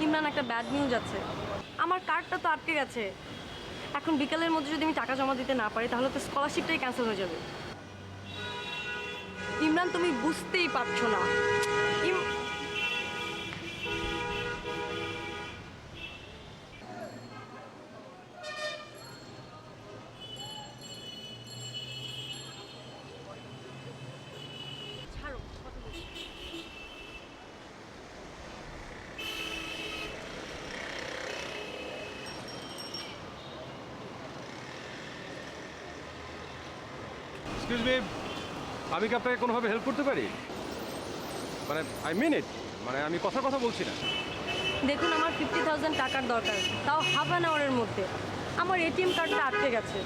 ইমরান, একটা bad news আছে। আমার কার্ডটা তো আটকে গেছে। এখন বিকালের মধ্যে যদি আমি টাকা জমা দিতে না পারি তাহলে তো স্কলারশিপটাই ক্যান্সেল হয়ে যাবে। ইমরান, তুমি বুঝতেই পারছো না। ছাড়ো, কথা বলছি। এক্সকিউজ মি, আমি কি আপনাকে কোনোভাবে হেল্প করতে পারি? মানে আই মিন ইট, মানে আমি কথা কথা বলছি না। দেখুন, আমার 50,000 টাকার দরকার, তাও হাফ অ্যান আওয়ারের মধ্যে। আমার এটিএম কার্ডটা আটকে গেছে।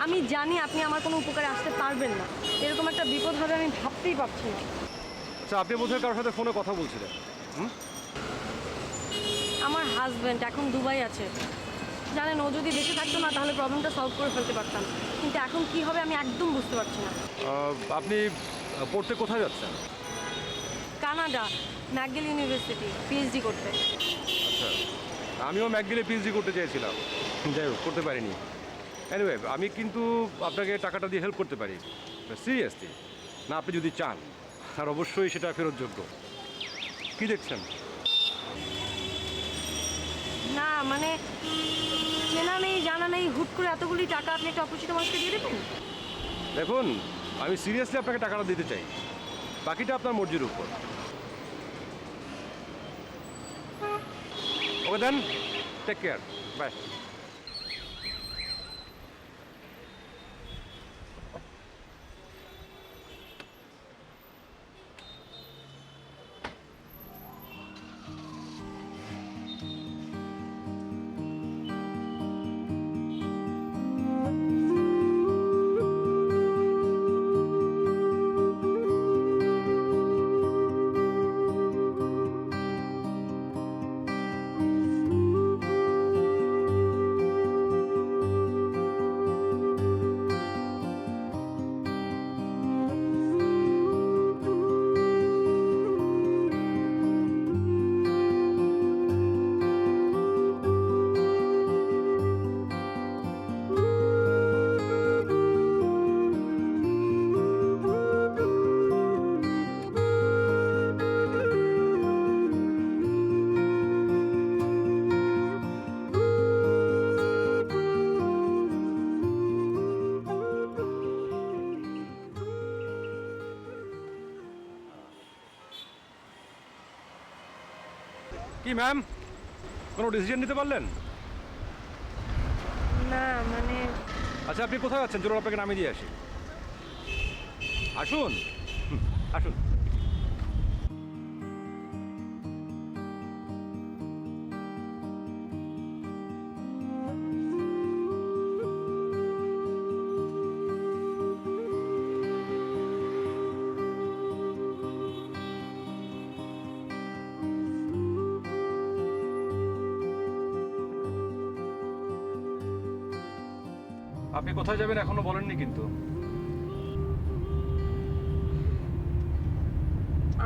আমি জানি আপনি আমার কোনো উপকারে আসতে পারবেন না। এরকম একটা বিপদ হবে আমি ভাবতেই পারছি না। আচ্ছা, আপনি বোধহয় কারোর সাথে ফোনে কথা বলছিলেন। আমার হাজব্যান্ড এখন দুবাই আছে। জানেন, ও যদি বেঁচে থাকতো না তাহলে প্রবলেমটা সলভ করে ফেলতে পারতাম, কিন্তু এখন কি হবে আমি একদম বুঝতে পারছি না। আপনি পড়তে কোথায় যাচ্ছেন? কানাডা, ম্যাকগিল ইউনিভার্সিটি, পিএইচডি করতে। আচ্ছা, আমিও ম্যাকগিলে পিএইচডি করতে চেয়েছিলাম, যাই হোক করতে পারিনি। এনিওয়ে, আমি কিন্তু আপনাকে টাকাটা দিয়ে হেল্প করতে পারি, সিরিয়াসলি। না, আপনি যদি চান, আর অবশ্যই সেটা ফেরতযোগ্য। কি দেখছেন? না মানে, চেনা নেই জানা নেই, হুট করে এতগুলি টাকা আপনি একটা অপরিচিত মানুষকে দিয়ে দেবেন? দেখুন, আমি সিরিয়াসলি আপনাকে টাকাটা দিতে চাই, বাকিটা আপনার মর্জির উপর। ওকে দেন, টেক কেয়ার, বাই। কি ম্যাম, কোনো ডিসিশন নিতে পারলেন? না মানে, আচ্ছা, আপনি কোথায় আছেন? চলুন আপনাকে নামিয়ে দিয়ে আসি। আসুন, আসুন। আপনি কোথায় যাবেন এখনো বলেননি কিন্তু।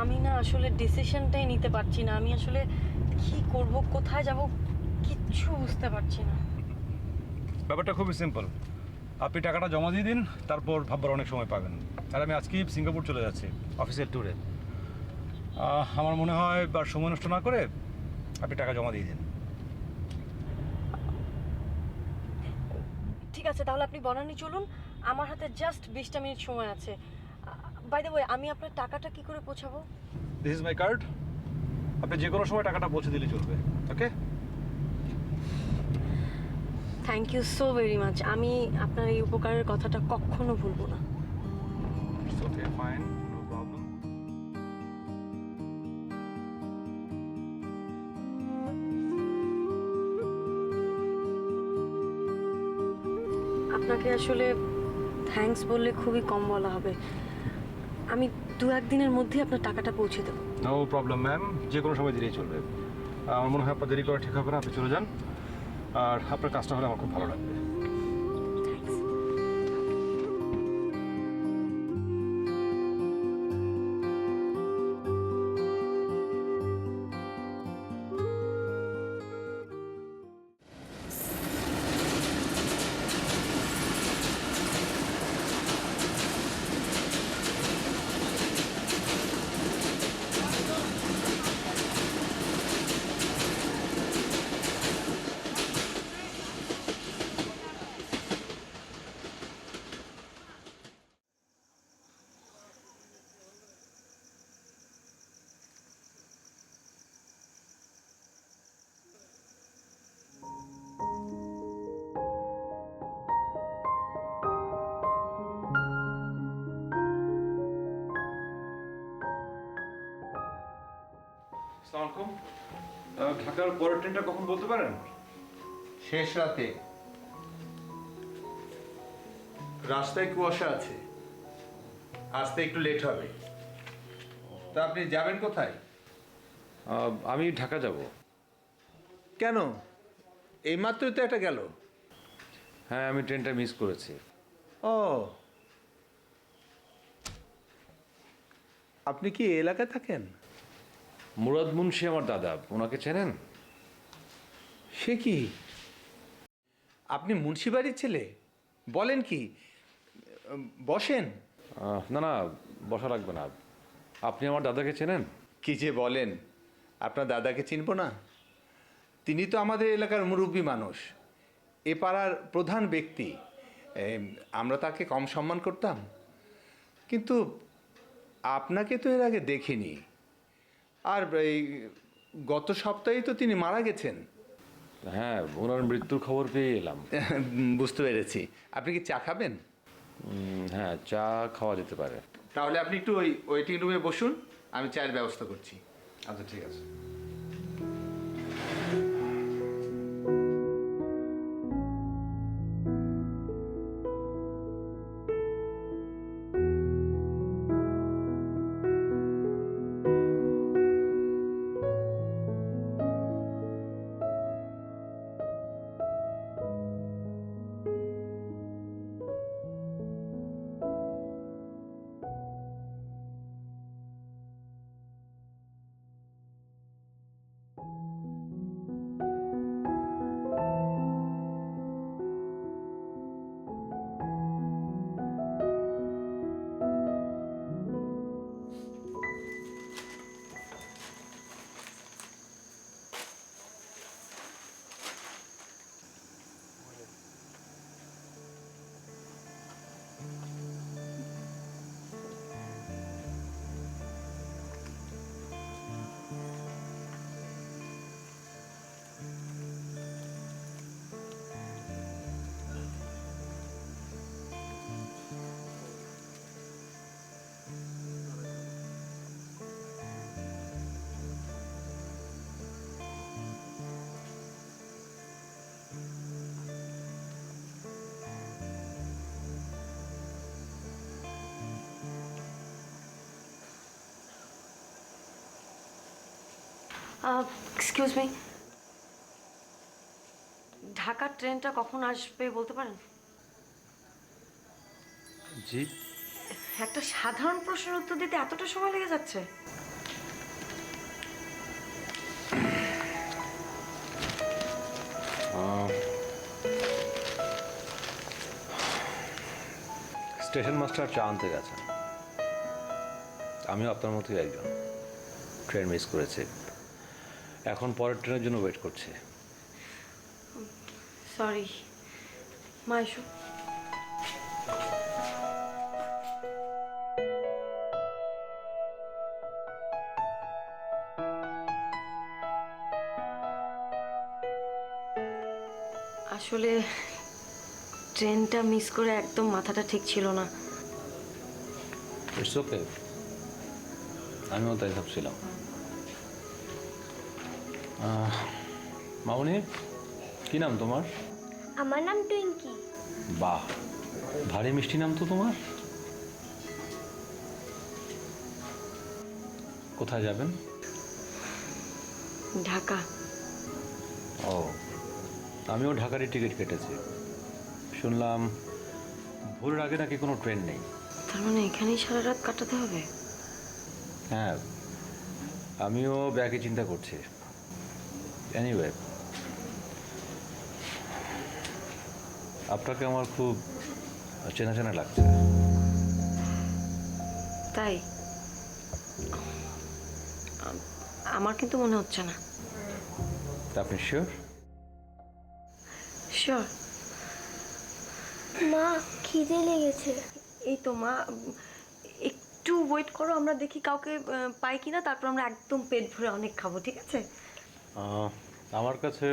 আমি না আসলে ডিসিশনটাই নিতে পারছি না। আমি আসলে কি করব, কোথায় যাব, কিচ্ছু বুঝতে পারছি না। ব্যাপারটা খুবই সিম্পল। আপনি টাকাটা জমা দিয়ে দিন, তারপর ভাববার অনেক সময় পাবেন। আর আমি আজকেই সিঙ্গাপুর চলে যাচ্ছি অফিসের ট্যুরে। আমার মনে হয় আর সময় নষ্ট না করে আপনি টাকা জমা দিয়ে দিন। ঠিক আছে, তাহলে আপনি বনানী চলুন। আমার হাতে জাস্ট 20টা মিনিট সময় আছে। বাই দ্য ওয়ে, আমি আপনার টাকাটা কি করে পৌঁছাবো? This is my card. আপনি যে কোনো সময় টাকাটা পৌঁছে দিলে চলবে। Okay, thank you so very much. আমি আপনার এই উপকারের কথাটা কখনো ভুলবো না। Okay, fine, no problem. আপনাকে আসলে থ্যাঙ্কস বললে খুবই কম বলা হবে। আমি 2-1 দিনের মধ্যে আপনার টাকাটা পৌঁছে দেবো। নো প্রবলেম ম্যাম, যে কোনো সময় দিলেই চলবে। আমার মনে হয় আপনার দেরি করা ঠিক হবে না, আপনি চলে যান। আর আপনার কাজটা হলে আমার খুব ভালো লাগবে। আসসালামু আলাইকুম। ঢাকার পরের ট্রেনটা কখন বলতে পারেন? শেষ রাতে। রাস্তায় কুয়াশা আছে, আসতে একটু লেট হবে। তা আপনি যাবেন কোথায়? আমি ঢাকা যাব। কেন, এইমাত্রই তো এটা গেল। হ্যাঁ, আমি ট্রেনটা মিস করেছি। ও, আপনি কি এই এলাকায় থাকেন? মুরাদ মুন্সি আমার দাদা, ওনাকে চেনেন? সে কি, আপনি মুন্সিবাড়ির ছেলে? বলেন কি, বসেন। না না, বসা লাগবে না। আপনি আমার দাদাকে চেনেন? কি যে বলেন, আপনার দাদাকে চিনব না? তিনি তো আমাদের এলাকার মুরব্বী মানুষ, এ পাড়ার প্রধান ব্যক্তি। আমরা তাকে কম সম্মান করতাম? কিন্তু আপনাকে তো এর আগে দেখিনি। আর এই গত সপ্তাহেই তো তিনি মারা গেছেন। হ্যাঁ, ওনার মৃত্যুর খবর পেয়ে এলাম। বুঝতে পেরেছি। আপনি কি চা খাবেন? হ্যাঁ, চা খাওয়া যেতে পারে। তাহলে আপনি একটু ওই ওয়েটিং রুমে বসুন, আমি চায়ের ব্যবস্থা করছি। আচ্ছা, ঠিক আছে। এক্সকিউজ মি, ঢাকার ট্রেনটা কখন আসবে বলতে পারেন? জি। একটা সাধারণ প্রশ্নের উত্তর দিতে এতটা সময় লেগে যাচ্ছে? স্টেশন মাস্টার চা আনতে গেছেন। আমিও আপনার মতোই একজন, ট্রেন মিস করেছি। এখন পরের ট্রেনের জন্য ওয়েট করছি। সরি মা, এসো। আসলে ট্রেনটা মিস করে একদম মাথাটা ঠিক ছিল না। ইটস ওকে, আমিও তাই ভাবছিলাম। মামনি, কি নাম তোমার? আমার নাম টুইঙ্কি। বাহ, ভারী মিষ্টি নাম তো তোমার। কোথায় যাবেন? ঢাকা। ও, আমিও ঢাকারই টিকিট কেটেছি। শুনলাম ভোরের আগে নাকি কোনো ট্রেন নেই। তার মানে এখানেই সারা রাত কাটাতে হবে? হ্যাঁ, আমিও ব্যাগে চিন্তা করছি। এনিওয়ে, আপনাকে আমার খুব চেনা চেনা লাগছে। তাই? আমার কিন্তু মনে হচ্ছে না। তা আপনি শিওর? শিওর। মা, খিদে লেগেছে। এই তো মা, একটু ওয়েট করো, আমরা দেখি কাউকে পাই কিনা, তারপর আমরা একদম পেট ভরে অনেক খাবো, ঠিক আছে? আমার কাছে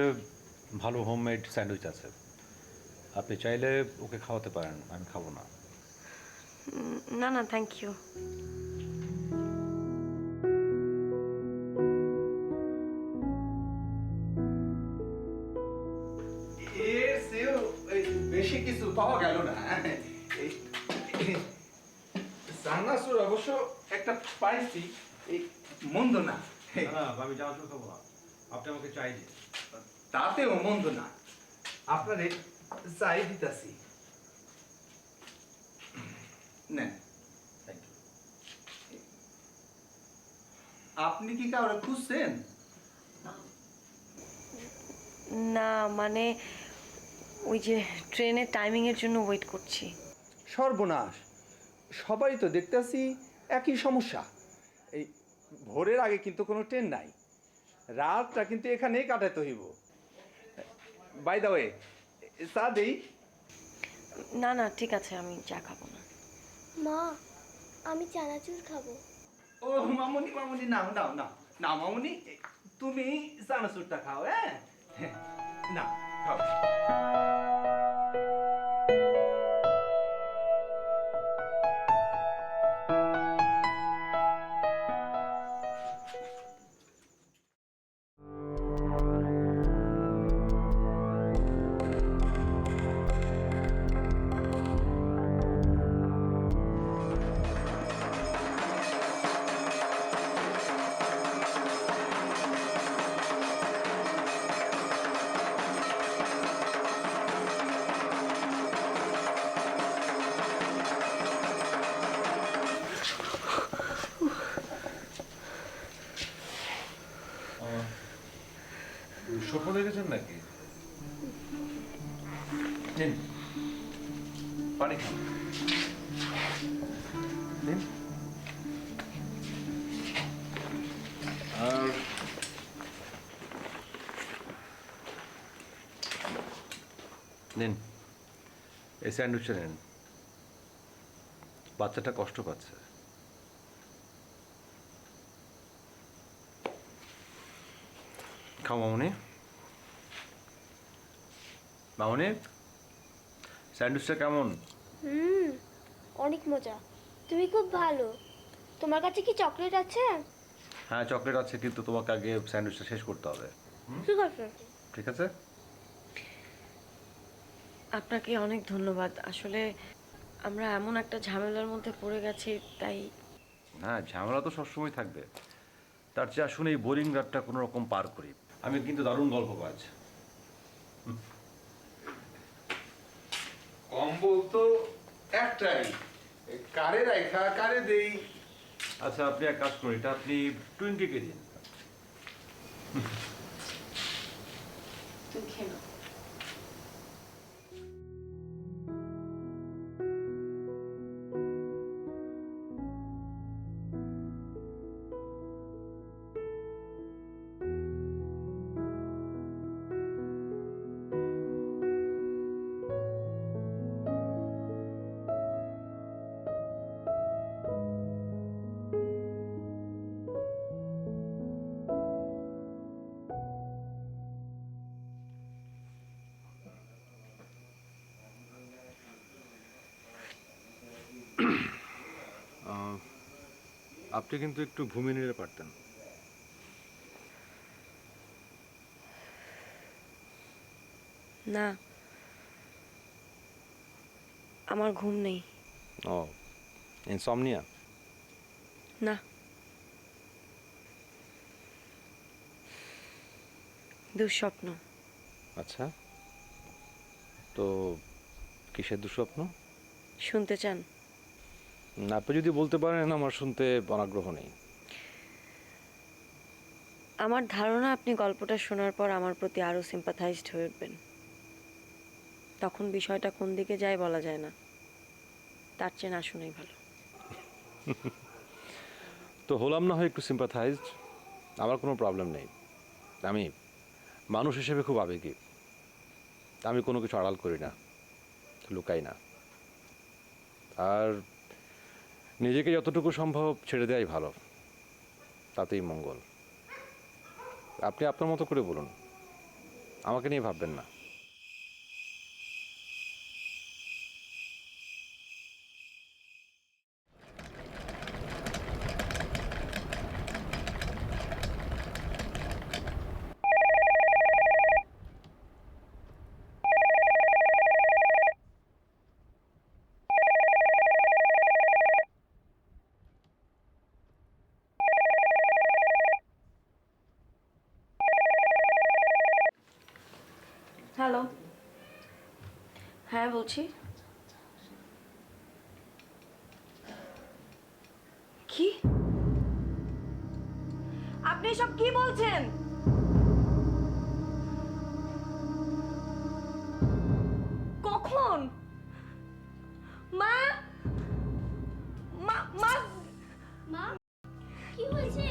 ভালো হোমমেড স্যান্ডউইচ আছে, আপনি চাইলে ওকে খাওয়াতে পারেন, আমি খাবো না। না না, থ্যাংক ইউ। চানাচুর অবশ্য একটা পাইছি, এই মন্দ না, না আমি চানাচুর খাবো না, আপনি আমাকে চাই দিন। তাতেও মন্দ না। আপনারে চাই দিতাছি, নেন। আপনি কি কাউরে খুঁজছেন? না মানে ওই যে ট্রেনের টাইমিংয়ের জন্য ওয়েট করছি। সর্বনাশ, সবাই তো দেখতেছি একই সমস্যা। এই ভোরের আগে কিন্তু কোনো ট্রেন নাই, রাতটা কিন্তু এখানেই কাটাতে হইব। বাই দা ওয়ে, চা দেই? না না ঠিক আছে, আমি চা খাবো না। মা, আমি চানাচুর খাবো। ও মামুনি, মামুনি নাও নাও নাও নাও, মামুনি তুমি চানাচুরটা খাও। হ্যাঁ না, খাও। স্বপ্ন দেখেছেন নাকি? নিন পানি খান, নিন। আর নিন এই স্যান্ডউইচটা নিন, বাচ্চাটা কষ্ট পাচ্ছে। খাও মামনি, মামনি স্যান্ডউইচটা কেমন? অনেক মজা, তুমি খুব ভালো। তোমার কাছে কি চকলেট আছে? হ্যাঁ চকলেট আছে, কিন্তু তোমাকে আগে স্যান্ডউইচটা শেষ করতে হবে। ঠিক আছে। ঠিক আছে? আপনাকে অনেক ধন্যবাদ। আসলে আমরা এমন একটা ঝামেলার মধ্যে পড়ে গেছি, তাই। হ্যাঁ ঝামেলা তো সবসময় থাকবে, তার চেয়ে আসুন এই বোরিং রাতটা কোনো রকম পার করি। আমি কিন্তু দারুণ গল্পবাজ। কম্বল তো একটাই, কারে রাখা কারে দেই। আচ্ছা আপনি এক কাজ করুন, এটা আপনি টুইঙ্কিকে দিন। তুমি খেয়ে নাও। আপনি কিন্তু একটু ঘুমিয়ে নিতে পারতেন। না, আমার ঘুম নেই। ও ইনসমনিয়া? না, দুঃস্বপ্ন। আচ্ছা, তো কিসের দুঃস্বপ্ন? শুনতে চান? আপনি যদি বলতে পারেন, আমার শুনতে অনাগ্রহ নেই। আমার ধারণা আপনি গল্পটা শোনার পর আমার প্রতি আরো সিম্পাথাইজড হয়ে উঠবেন। তখন বিষয়টা কোন দিকে যায় বলা যায় না, তার চেয়ে না শুনেই ভালো। তো হলাম না হয় একটু সিম্পাথাইজড, আমার কোনো প্রবলেম নেই। আমি মানুষ হিসেবে খুব আবেগী, আমি কোনো কিছু আড়াল করি না, লুকাই না, আর নিজেকে যতটুকু সম্ভব ছেড়ে দেওয়াই ভালো, তাতেই মঙ্গল। আপনি আপনার মতো করে বলুন, আমাকে নিয়ে ভাববেন না। হ্যাঁ বলছি। কি? আপনি সব কি বলছেন? কখন? মা, মা, মা, মা, কি হয়েছে?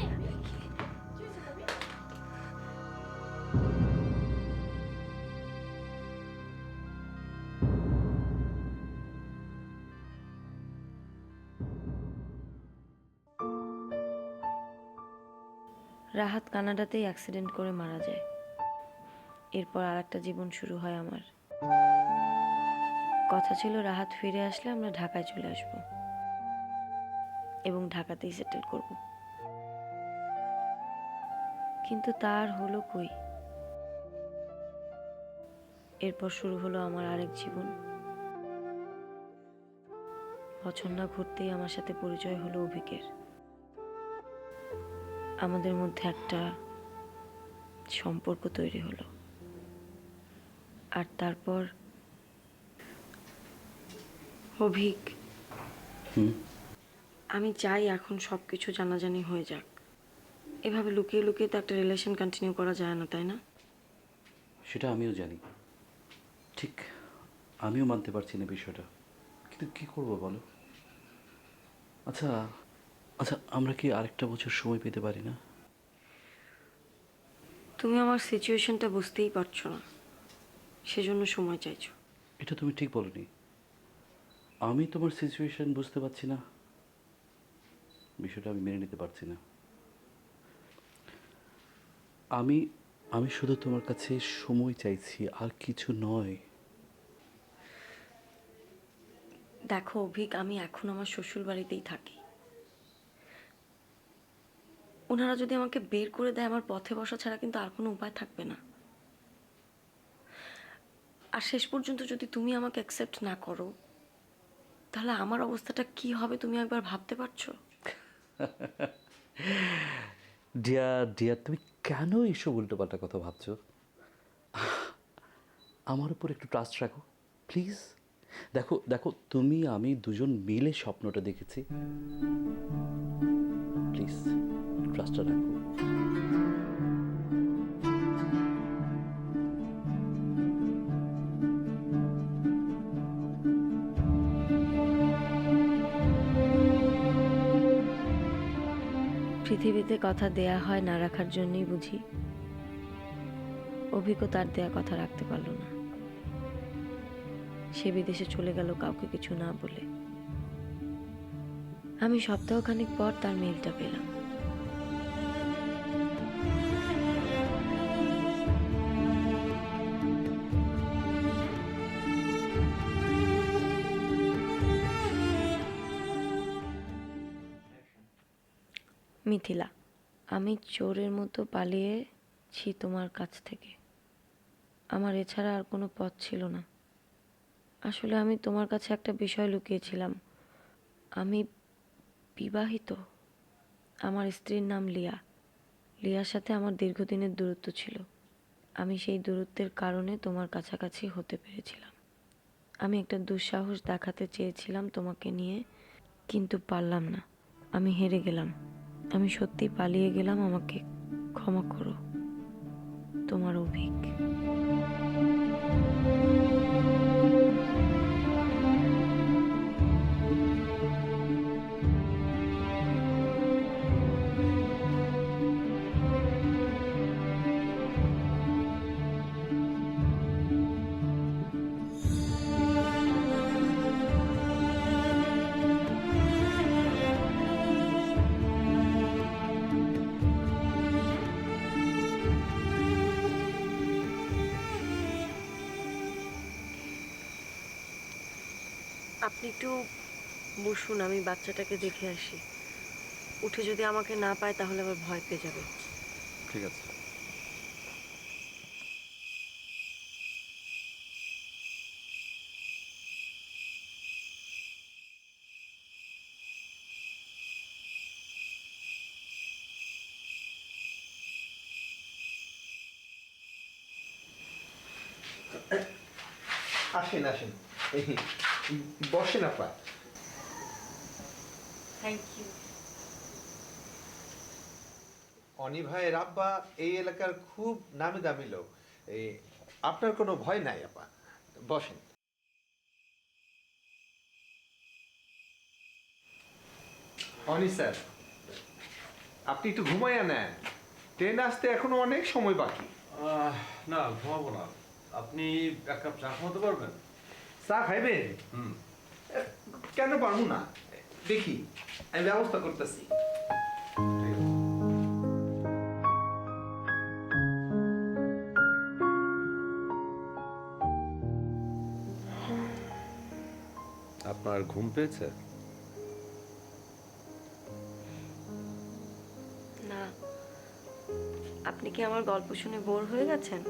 রাহাত কানাডাতেই অ্যাক্সিডেন্ট করে মারা যায়। এরপর আর একটা জীবন শুরু হয় আমার। কথা ছিল রাহাত ফিরে আসলে আমরা ঢাকায় চলে আসব এবং ঢাকাতেই সেটেল করব, কিন্তু তার হলো কই। এরপর শুরু হলো আমার আরেক জীবন। বছর না ঘুরতেই আমার সাথে পরিচয় হলো অভিকের। আমাদের মধ্যে একটা সম্পর্ক তৈরি হলো, আর তারপর অভিক, আমি চাই এখন সবকিছু জানাজানি হয়ে যাক। এভাবে লুকিয়ে লুকিয়ে তো একটা রিলেশন কন্টিনিউ করা যায় না, তাই না? সেটা আমিও জানি, ঠিক আমিও মানতে পারছি না বিষয়টা, কিন্তু কি করব বলো? আচ্ছা আচ্ছা, আমরা কি আরেকটা বছর সময় পেতে পারি না? তুমি আমার সিচুয়েশনটা বুঝতেই পারছো না, সেজন্য সময় চাইছো। এটা তুমি ঠিক বলনি। আমি তোমার সিচুয়েশন বুঝতে পারছি না, বিষয়টা আমি মেনে নিতে পারছি না। আমি আমি শুধু তোমার কাছে সময় চাইছি, আর কিছু নয়। দেখো অভিক, আমি এখন আমার শ্বশুর বাড়িতেই থাকি। ওনারা যদি আমাকে বের করে দেয়, আমার পথে বসা ছাড়া কিন্তু আর কোনো উপায় থাকবে না। আর শেষ পর্যন্ত যদি তুমি আমাকে অ্যাকসেপ্ট না করো, তাহলে আমার অবস্থাটা কি হবে তুমি একবার ভাবতে পারছো? ডিয়ার ডিয়ার, তুমি কেন এইসব উল্টোপাল্টা কথা ভাবছো? আমার উপর একটু ট্রাস্ট রাখো প্লিজ। দেখো দেখো, তুমি আমি দুজন মিলে স্বপ্নটা দেখেছি, প্লিজ ট্রাস্টটা রাখো। পৃথিবীতে কথা দেয়া হয় না রাখার জন্যই বুঝি। অভিজ্ঞ তার দেয়া কথা রাখতে পারলো না। সে বিদেশে চলে গেল কাউকে কিছু না বলে। আমি সপ্তাহখানেক পর তার মেইলটা পেলাম। মিথিলা, আমি চোরের মতো পালিয়েছি তোমার কাছ থেকে। আমার এছাড়া আর কোনো পথ ছিল না। আসলে আমি তোমার কাছে একটা বিষয় লুকিয়েছিলাম। আমি বিবাহিত। আমার স্ত্রীর নাম লিয়া। লিয়ার সাথে আমার দীর্ঘদিনের দূরত্ব ছিল। আমি সেই দূরত্বের কারণে তোমার কাছাকাছি হতে পেরেছিলাম। আমি একটা দুঃসাহস দেখাতে চেয়েছিলাম তোমাকে নিয়ে, কিন্তু পারলাম না। আমি হেরে গেলাম। আমি সত্যি পালিয়ে গেলাম। আমাকে ক্ষমা করো। তোমার অভিক। আপনি একটু বসুন, আমি বাচ্চাটাকে দেখে আসি। উঠে যদি আমাকে না পায় তাহলে আবার ভয় পেয়ে যাবে। ঠিক আছে। আসেন আসেন। বসেন আপা। Thank you. অনি ভাইয়ের আব্বা এই এলাকার খুব নামি দামি লোক। আপনার কোনো ভয় নাই আপা, বসেন। অনি স্যার, আপনি একটু ঘুমাইয়া নেন, ট্রেন আসতে এখনো অনেক সময় বাকি। না, ঘুমাবো না। আপনি এক কাপ চা খাওয়াতে পারবেন? চা খাইবেন? কেন পারবো না, দেখি আমি ব্যবস্থা করতেছি। আপনার ঘুম পেয়েছে? না, আপনি কি আমার গল্প শুনে বোর হয়ে গেছেন?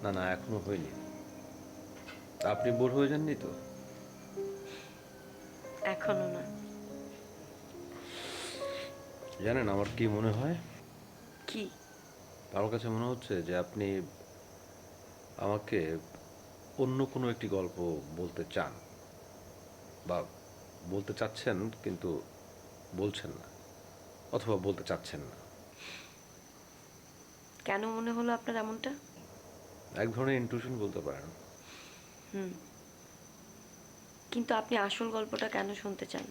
না না, এখনো হয়নি। আপনি বোর হয়ে যাননি তো? এখনো না। জানেন আমার কি মনে হয়? কি? আমার কাছে মনে হচ্ছে যে আপনি আমাকে অন্য কোনো একটি গল্প বলতে চান, বা বলতে চাচ্ছেন কিন্তু বলছেন না, অথবা বলতে চাচ্ছেন না। কেন মনে হলো আপনার এমনটা? এক ধরনের ইনটিউশন বলতে পারেন। কিন্তু আপনি আসল গল্পটা কেন শুনতে চান?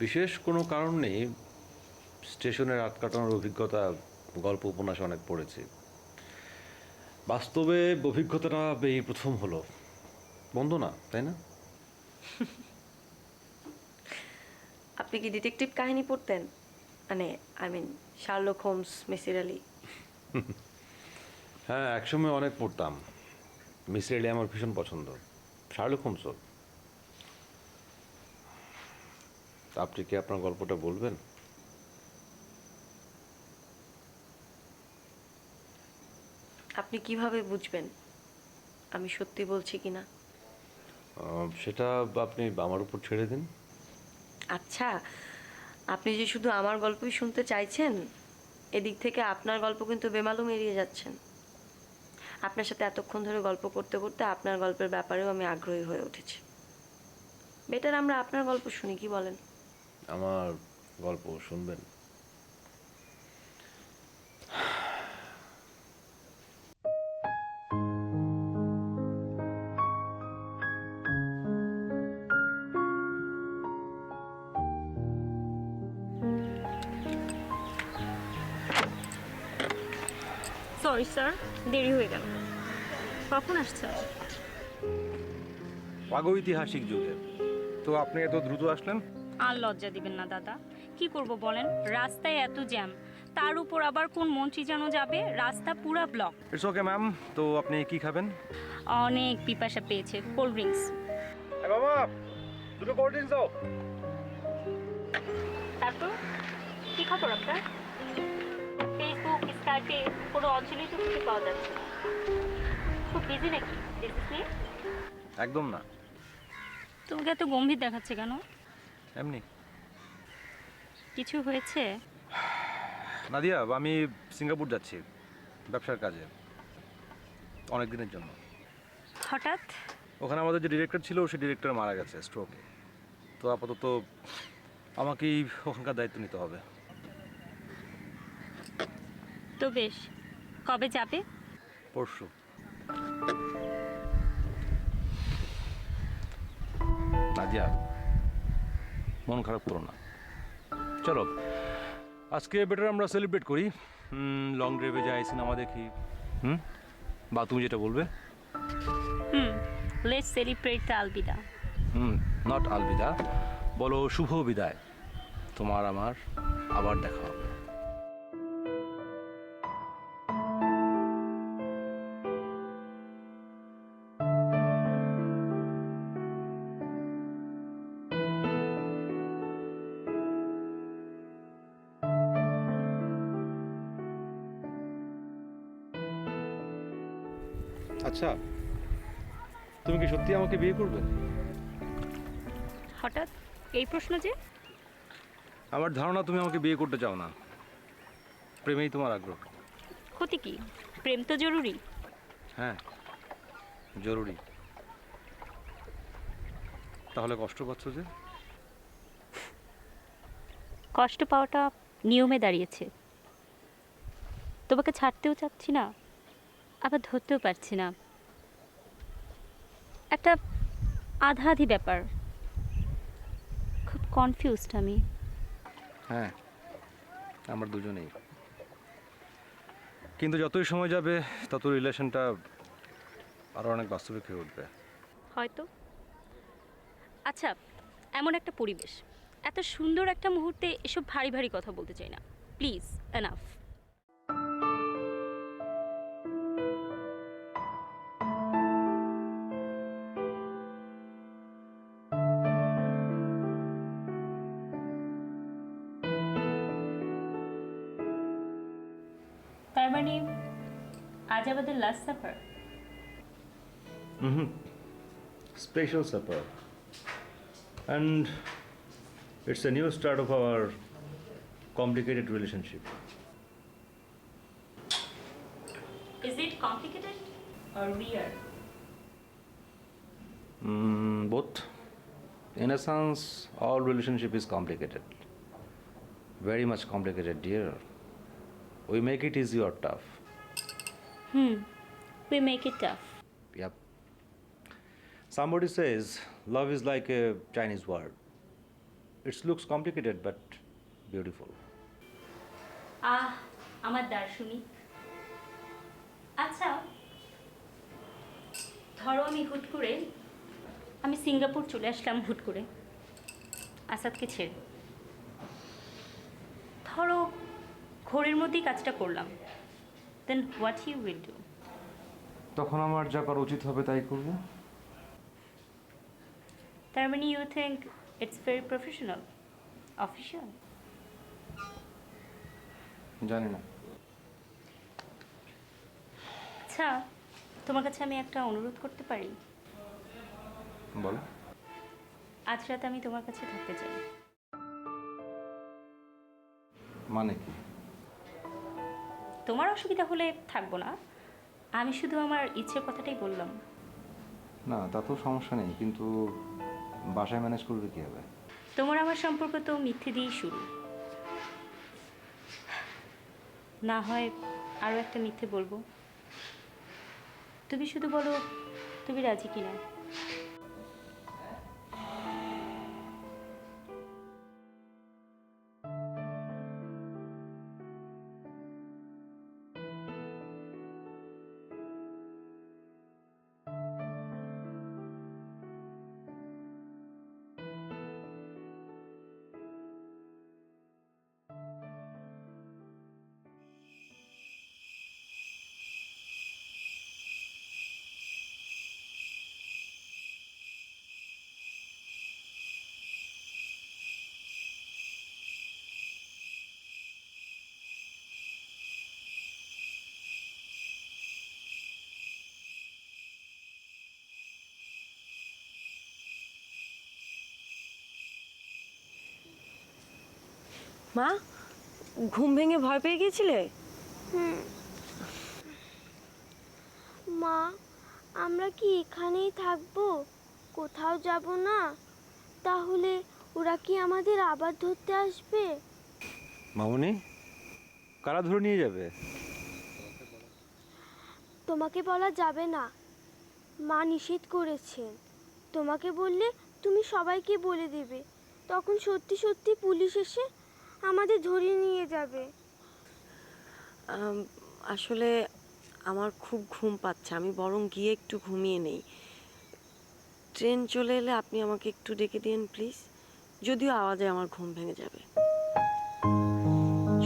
বিশেষ কোনো কারণ নেই। স্টেশনে রাত কাটানোর অভিজ্ঞতা গল্প উপন্যাস অনেক পড়েছি। বাস্তবে অভিজ্ঞতাটা এই প্রথম হলো। বন্ধ না, তাই না? আপনি কি ডিটেকটিভ কাহিনী পড়তেন? মানে শার্লক হোমস, মিসির আলি? হ্যাঁ, একসময় অনেক পড়তাম। মিসির আলি আমার ভীষণ পছন্দ, শার্লক হোমসও। আপনি কি আপনার গল্পটা বলবেন? আপনি কিভাবে বুঝবেন আমি সত্যি বলছি কিনা? সেটা আপনি আমার উপর ছেড়ে দিন। আচ্ছা, আপনি যে শুধু আমার গল্পই শুনতে চাইছেন, এদিক থেকে আপনার গল্প কিন্তু বেমালুম এড়িয়ে যাচ্ছেন। আপনার সাথে এতক্ষণ ধরে গল্প করতে করতে আপনার গল্পের ব্যাপারেও আমি আগ্রহী হয়ে উঠেছি। বেটার আমরা আপনার গল্প শুনি, কি বলেন? আমার গল্প শুনবেন? সরি স্যার, দেরি হয়ে গেল। কখন আসছেন? প্রাগৈতিহাসিক যুগে। তো আপনি এত দ্রুত আসলেন? আর লজ্জা দিবেন না দাদা, কি করব বলেন, রাস্তায় এত জ্যাম, তার উপর আবার কোন মন্ত্রী যেন যাবে, রাস্তা পুরা ব্লক। It's okay ma'am. তো আপনি কি খাবেন? অনেক পিপাসা পেয়েছে, কোল্ড ড্রিঙ্কস। বাবা, দুটো কোল্ড ড্রিঙ্কস দাও। তারপর কি খবর আপনার? ফেসবুক, স্কাইপে কোনো অঞ্চলেই তো কিছু পাওয়া যাচ্ছে না। খুব বিজি নাকি বিজনেস নিয়ে? একদম না, তোমাকে এত গম্ভীর দেখাচ্ছে কেন? এমনি। কিছু হয়েছে? নাদিয়া, আমি সিঙ্গাপুর যাচ্ছি ব্যবসার কাজে, অনেক দিনের জন্য। হঠাৎ? ওখানে আমাদের যে ডিরেক্টর ছিল, সে ডিরেক্টর মারা গেছে স্ট্রোকে। তো আপাতত আমাকেই ওখানকার দায়িত্ব নিতে হবে। তো বেশ, কবে যাবে? পরশু। নাদিয়া, মন খারাপ করো না। চলো আজকে বেটার আমরা সেলিব্রেট করি, লং ড্রাইভে যাই, সিনেমা দেখি। বা তুমি যেটা বলবে। লেটস সেলিব্রেট দ্য আলবিদা। নট আলবিদা, বলো শুভ বিদায়। তোমার আমার আবার দেখা হবে। আচ্ছা, তুমি কি সত্যি আমাকে বিয়ে করবে? হঠাৎ এই প্রশ্ন যে? আমার ধারণা তুমি আমাকে বিয়ে করতে চাও না, প্রেমেই তোমার আগ্রহ। ক্ষতি কি? প্রেম তো জরুরি। হ্যাঁ, জরুরি। তাহলে কষ্ট পাচ্ছ যে? কষ্ট পাওয়াটা নিয়মে দাঁড়িয়েছে। তোমাকে ছাড়তেও চাচ্ছি না, আবার ধরতেও পারছি না। একটা আধা আধি ব্যাপার, খুব কনফিউজড আমি। হ্যাঁ, আমরা দুজনেই। কিন্তু যতই সময় যাবে তত রিলেশনটা আরও অনেক বাস্তবিক হয়ে উঠবে। হয়তো। আচ্ছা, এমন একটা পরিবেশ, এত সুন্দর একটা মুহূর্তে এসব ভারী ভারী কথা বলতে চাই না, প্লিজ, এনাফ। তার মানে আজ আমাদের last suffer. Special supper. And it's a new start of our complicated relationship. Is it complicated or weird? Both. In a sense, all relationship is complicated. Very much complicated, dear. We make it easy or tough. We make it tough. Yep. Somebody says love is like a Chinese word. It looks complicated but beautiful. আমার দার্শনিক। আচ্ছা, ধরো আমি Singapore চলে আসলাম হুট করে আসাদকে ছেড়ে। ধরো ঘোরের মধ্যেই কাজটা করলাম, দেন হোয়াট ইউ উইল ডু? তখন আমার যা করা উচিত হবে তাই করব। তার মানে you think it's very professional, official? জানি না। আচ্ছা, তোমার কাছে আমি একটা অনুরোধ করতে পারি? বলো। আজ রাতে আমি তোমার কাছে থাকতে চাই। মানে কি? তোমার অসুবিধা হলে থাকবো না, আমি শুধু আমার ইচ্ছের কথাটাই বললাম। না, তা তো সমস্যা নেই, কিন্তু বাসায় ম্যানেজ করবে কীভাবে? তোমার আমার সম্পর্ক তো মিথ্যে দিয়েই শুরু, না হয় আরও একটা মিথ্যে বলবো। তুমি শুধু বলো তুমি রাজি কিনা। মা, ঘুম ভেঙে ভয় পেয়ে গিয়েছিলে? মা, আমরা কি এখানেই থাকবো, কোথাও যাব না? তাহলে ওরা কি আমাদের আবার ধরতে আসবে? মামুনি, কারা ধরে নিয়ে যাবে? তোমাকে বলা যাবে না, মা নিষেধ করেছেন। তোমাকে বললে তুমি সবাইকে বলে দেবে, তখন সত্যি সত্যি পুলিশ এসে আমাদের ধরিয়ে নিয়ে যাবে। আসলে আমার খুব ঘুম পাচ্ছে, আমি বরং গিয়ে একটু ঘুমিয়ে নেই। ট্রেন চলে এলে আপনি আমাকে একটু ডেকে দিন প্লিজ, যদিও আওয়াজে আমার ঘুম ভেঙে যাবে।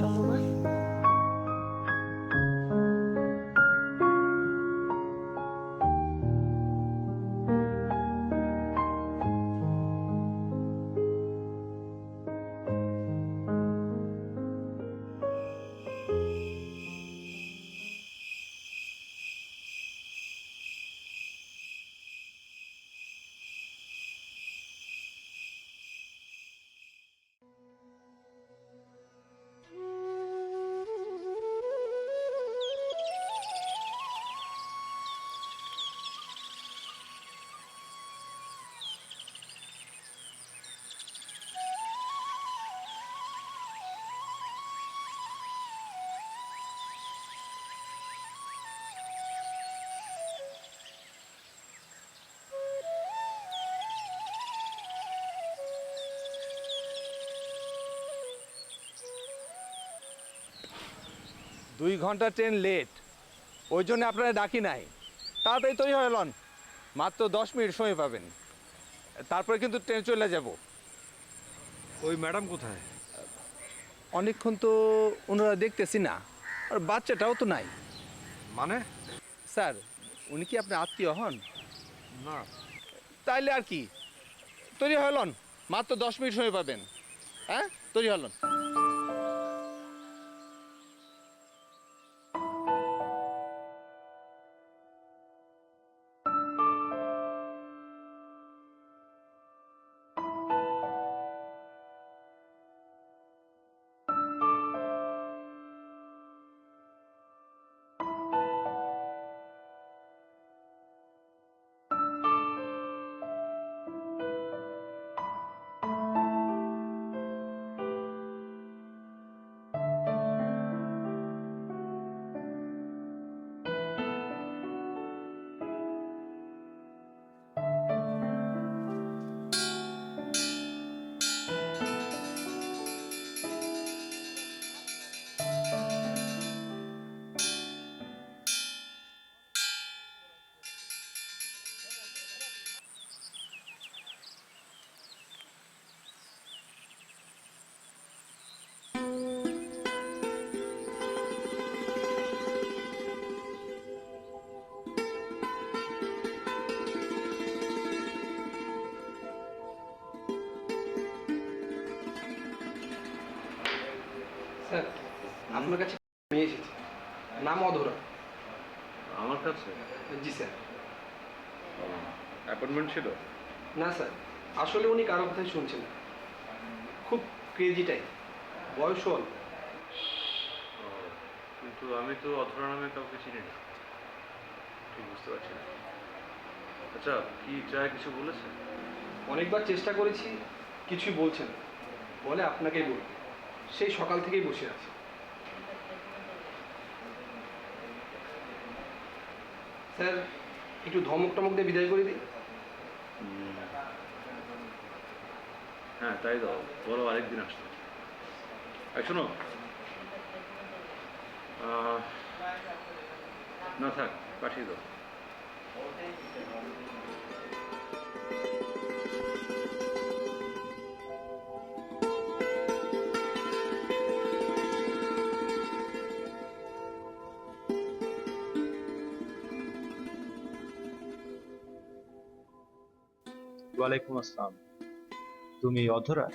চলো মা। 2 ঘন্টা ট্রেন লেট, ওই জন্য আপনারা ডাকি নাই। তাড়াতাড়ি তৈরি হয়ে লন, মাত্র 10 মিনিট সময় পাবেন, তারপরে কিন্তু ট্রেন চলে যাব। ওই ম্যাডাম কোথায়? অনেকক্ষণ তো ওনারা দেখতেছি না, আর বাচ্চাটাও তো নাই। মানে? স্যার, উনি কি আপনার আত্মীয় হন? না। তাইলে আর কি, তৈরি হয়ে লন, মাত্র 10 মিনিট সময় পাবেন। হ্যাঁ, তৈরি হলন। স্যার, আপনার কাছে মেয়ে এসেছে, নাম অধরা। আমার কাছে? জি স্যার। অ্যাপয়েন্টমেন্ট ছিল? না স্যার, আসলে উনি কারো কথাই শুনছেন না, খুব ক্রেজি টাইপ, বয়স অল্প। কিন্তু আমি তো অধরা নামে কাউকে চিনি না, ঠিক বুঝতে পারছি না। আচ্ছা, কি চায়, কিছু বলেছে? অনেকবার চেষ্টা করেছি, কিছুই বলছেন না, বলে আপনাকেই বলবে, সেই সকাল থেকেই বসে আছে। স্যার, একটু ধমক টমক দিয়ে বিদায় করে দিই। হ্যাঁ, তাই দাও, বলো আরেকদিন আসতে। এই শোনো, না থাক, পাঠিয়ে দাও। ওয়ালাইকুম আসসালাম। তুমি অধরা?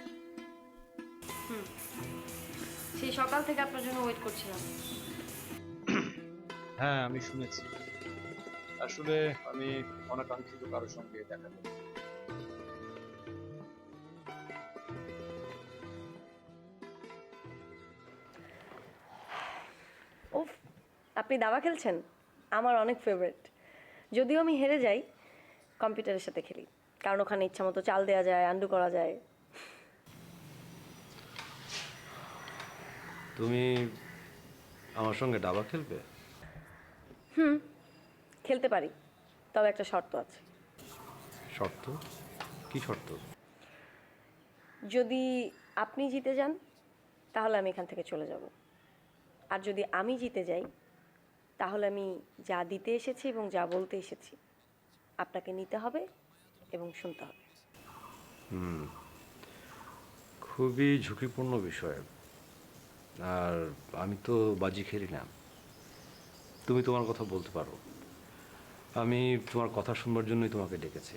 সেই সকাল থেকে আপনার জন্য ওয়েট করছিলাম। হ্যাঁ, আমি শুনেছি। আসলে আমি অনাকাঙ্ক্ষিত কারোর সঙ্গে দেখা করি। উফ, আপনি দাবা খেলছেন? আমার অনেক ফেভারিট। যদিও আমি হেরে যাই, কম্পিউটারের সাথে খেলি, কারণ ওখানে ইচ্ছা মতো চাল দেওয়া যায়, আন্ডু করা যায়। তুমি আমার সঙ্গে দাবা খেলবে? খেলতে পারি, তবে একটা শর্ত আছে। শর্ত? কি শর্ত? যদি আপনি জিতে যান তাহলে আমি এখান থেকে চলে যাব, আর যদি আমি জিতে যাই তাহলে আমি যা দিতে এসেছি এবং যা বলতে এসেছি আপনাকে নিতে হবে এবং শুনতে হবে। খুবই ঝুঁকিপূর্ণ বিষয়, আর আমি তো বাজি খেলি না। তুমি তোমার কথা বলতে পারো, আমি তোমার কথা শুনবার জন্যই তোমাকে ডেকেছি।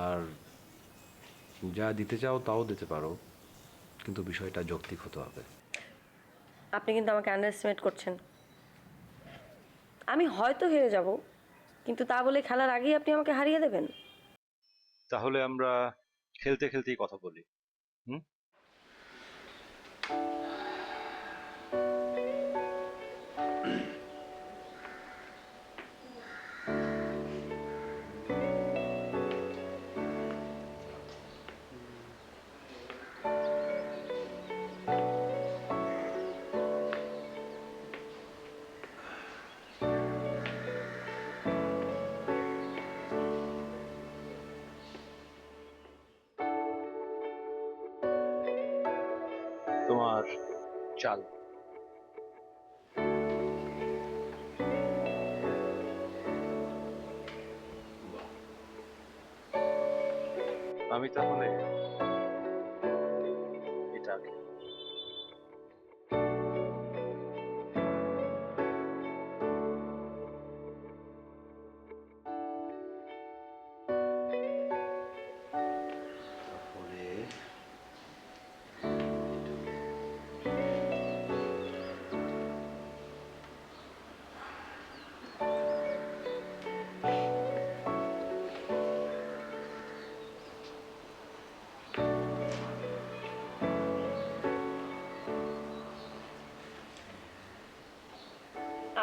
আর যা দিতে চাও তাও দিতে পারো, কিন্তু বিষয়টা যৌক্তিক হতে হবে। আপনি কিন্তু আমাকে আন্ডারএস্টিমেট করছেন। আমি হয়তো হেরে যাব, কিন্তু তা বলে খেলার আগেই আপনি আমাকে হারিয়ে দেবেন? তাহলে আমরা খেলতে খেলতেই কথা বলি। হুম? তোমার চাল। আমি তাহলে এটাকে তারপরে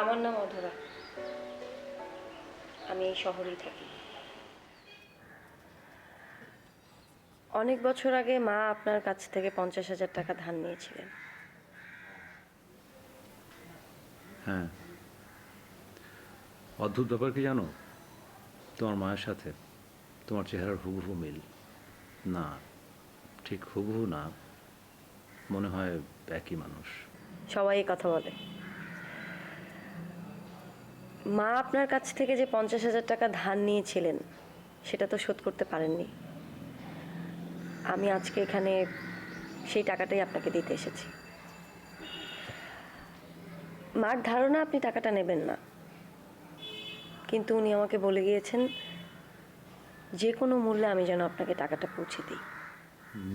আমার নাম অধরা, আমি এই শহরেই থাকি। অনেক বছর আগে মা আপনার কাছ থেকে 50,000 টাকা ধার নিয়েছিলেন। হ্যাঁ, অদ্ভুত ব্যাপার কি জানো, তোমার মায়ের সাথে তোমার চেহারার হুবহু মিল। না, ঠিক হুবহু না, মনে হয় একই মানুষ। সবাই এই কথা বলে। মা আপনার কাছ থেকে যে 50,000 টাকা ধার নিয়েছিলেন সেটা তো শোধ করতে পারেননি। আমি আজকে এখানে সেই টাকাটাই আপনাকে দিতে এসেছি। মার ধারণা আপনি টাকাটা নেবেন না, কিন্তু উনি আমাকে বলে গিয়েছেন যে কোনো মূল্যে আমি যেন আপনাকে টাকাটা পৌঁছে দিই।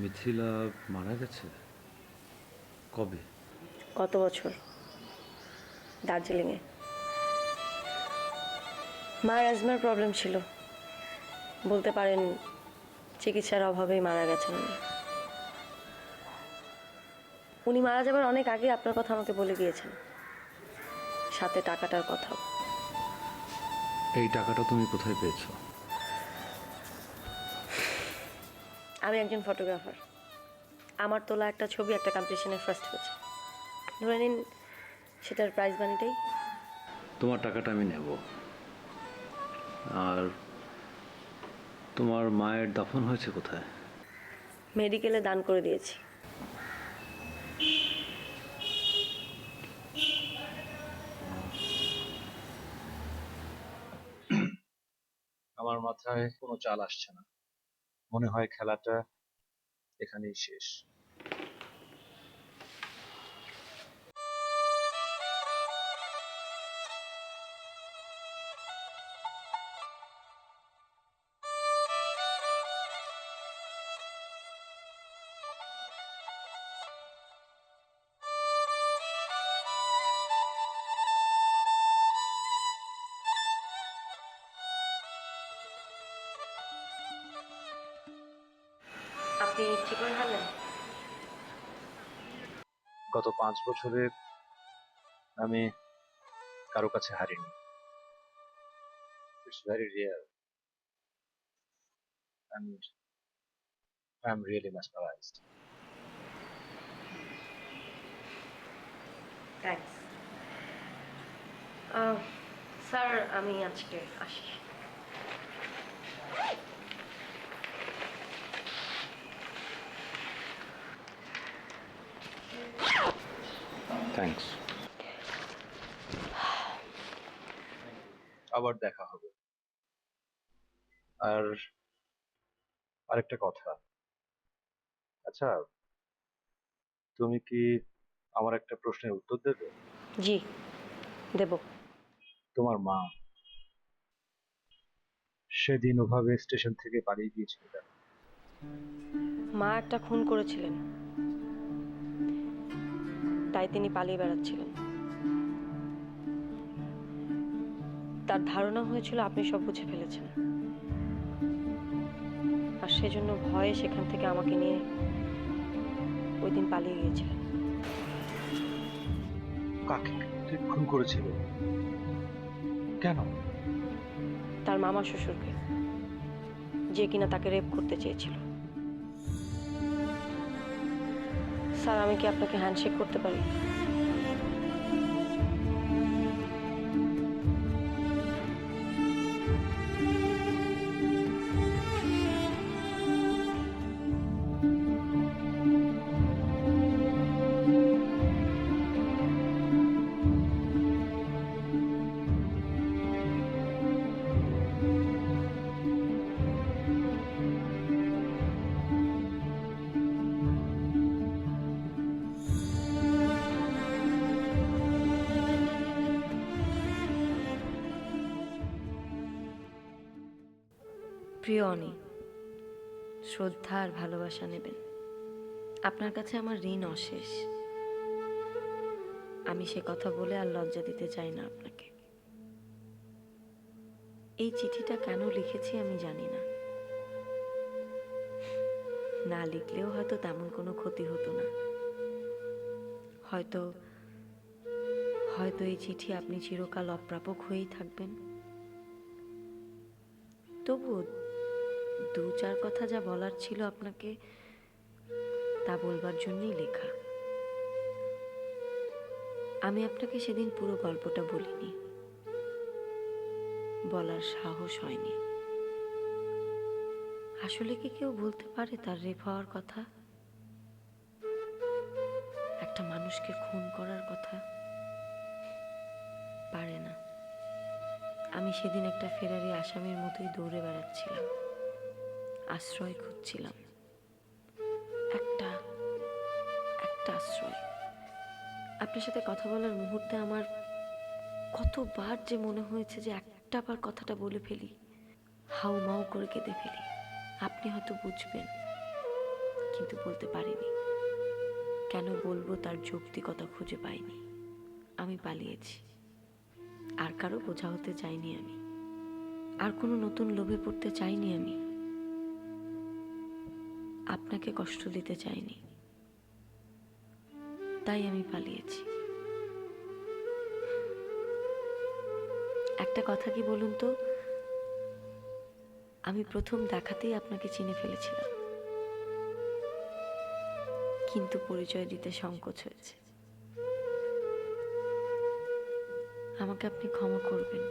মিথিলা মারা গেছে কবে? গত বছর দার্জিলিংয়ে। মার অ্যাজমার প্রবলেম ছিল, বলতে পারেন চিকিৎসার অভাবেই মারা গেছেন উনি। উনি মারা যাবার অনেক আগে আপনার কথা আমাকে বলে গিয়েছেন, সাথে টাকাটার কথাও। এই টাকাটা তুমি কোথায় পেয়েছো? আমি একজন ফটোগ্রাফার। আমার তোলা একটা ছবি একটা কম্পিটিশনে ফার্স্ট হয়েছে। ধরে নিন সেটার প্রাইজ মানিটাই। তোমার টাকাটা আমি নেব। আর তোমার মায়ের দাফন হয়েছে কোথায়? মেডিকেলে দান করে দিয়েছি। আমার মাথায় কোনো চাল আসছে না। মনে হয় খেলাটা এখানেই শেষ। আপনি ঠিক করে হারলেন? গত 5 বছরে আমি কারো কাছে হারিনি। It's very real and I am really mesmerized. Thanks. Sir আমি আজকে আসি। থ্যাঙ্কস। আবার দেখা হবে। আর আরেকটা কথা, আচ্ছা তুমি কি আমার একটা প্রশ্নের উত্তর দেবে? জি দেব। তোমার মা সেদিন ওভাবে স্টেশন থেকে পালিয়ে গিয়েছিল কেন? মা একটা খুন করেছিলেন, তাই তিনি পালিয়ে বেড়াচ্ছিলেন। তার ধারণা হয়েছিল আপনি সব বুঝে ফেলেছেন, আর সেজন্য ভয়ে সেখান থেকে আমাকে নিয়ে ওই দিন পালিয়ে গিয়েছিলেন। কাকে খুন করেছিল? কেন? তার মামা শ্বশুরকে, যে কিনা তাকে রেপ করতে চেয়েছিল। স্যার আমি কি আপনাকে হ্যান্ডশেক করতে পারি? প্রিয় অনি, শ্রদ্ধা আর ভালোবাসা নেবেন। আপনার কাছে আমার ঋণ অশেষ। আমি সে কথা বলে আর লজ্জা দিতে চাই না আপনাকে। এই চিঠিটা কেন লিখেছি আমি জানি না। না লিখলেও হয়তো তেমন কোনো ক্ষতি হতো না। হয়তো হয়তো এই চিঠি আপনি চিরকাল অপ্রাপক হয়েই থাকবেন। তবুও দু চার কথা যা বলার ছিল আপনাকে, তা বলবার জন্যই লেখা। আমি আপনাকে সেদিন পুরো গল্পটা বলিনি, বলার সাহস হয়নি। আসলে কি কেউ বলতে পারে তার রেপ হওয়ার কথা, একটা মানুষকে খুন করার কথা? পারে না। আমি সেদিন একটা ফেরারি আসামির মতোই দৌড়ে বেড়াচ্ছিলাম, আশ্রয় খুঁজছিলাম, একটা আশ্রয়। আপনার সাথে কথা বলার মুহূর্তে আমার কতবার যে মনে হয়েছে যে একটা বার কথাটা বলে ফেলি, হাউ মাউ করে কেঁদে ফেলি, আপনি হয়তো বুঝবেন, কিন্তু বলতে পারিনি। কেন বলবো তার যৌক্তিকতা খুঁজে পাইনি। আমি পালিয়েছি, আর কারো বোঝা হতে চাইনি আমি, আর কোনো নতুন লোভে পড়তে চাইনি আমি, আপনাকে কষ্ট দিতে চাইনি, তাই আমি পালিয়েছি। একটা কথা কি বলুন তো, আমি প্রথম দেখাতেই আপনাকে চিনে ফেলেছিলাম, কিন্তু পরিচয় দিতে সংকোচ হয়েছে। আমাকে আপনি ক্ষমা করবেন,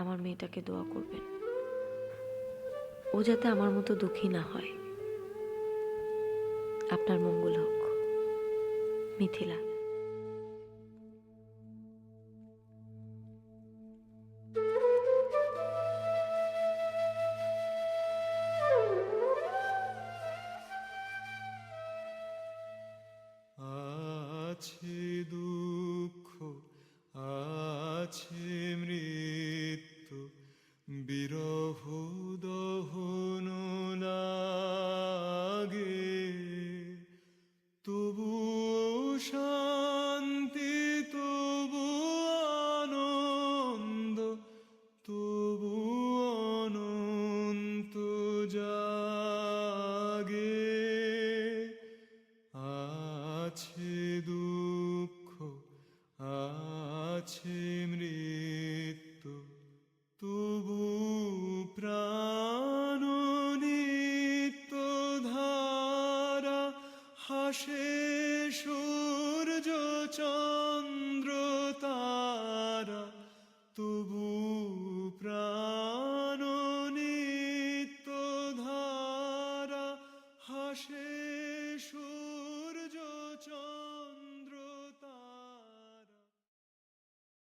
আমার মেয়েটাকে দোয়া করবেন, ও যাতে আমার মতো দুঃখী না হয়। আপনার মঙ্গল হোক। মিথিলা। আছে দুঃখ, আছে মৃত্যু, বিরহ দহন লাগে, তবু শান্তি, তবু আনন্দ, তবু অনন্ত জাগে। আছে দুঃখ, আছে মৃত্যু, তবু প্রাণ নিত্য ধারা, হাসে সূর্য চন্দ্র তারা, তবু প্রাণ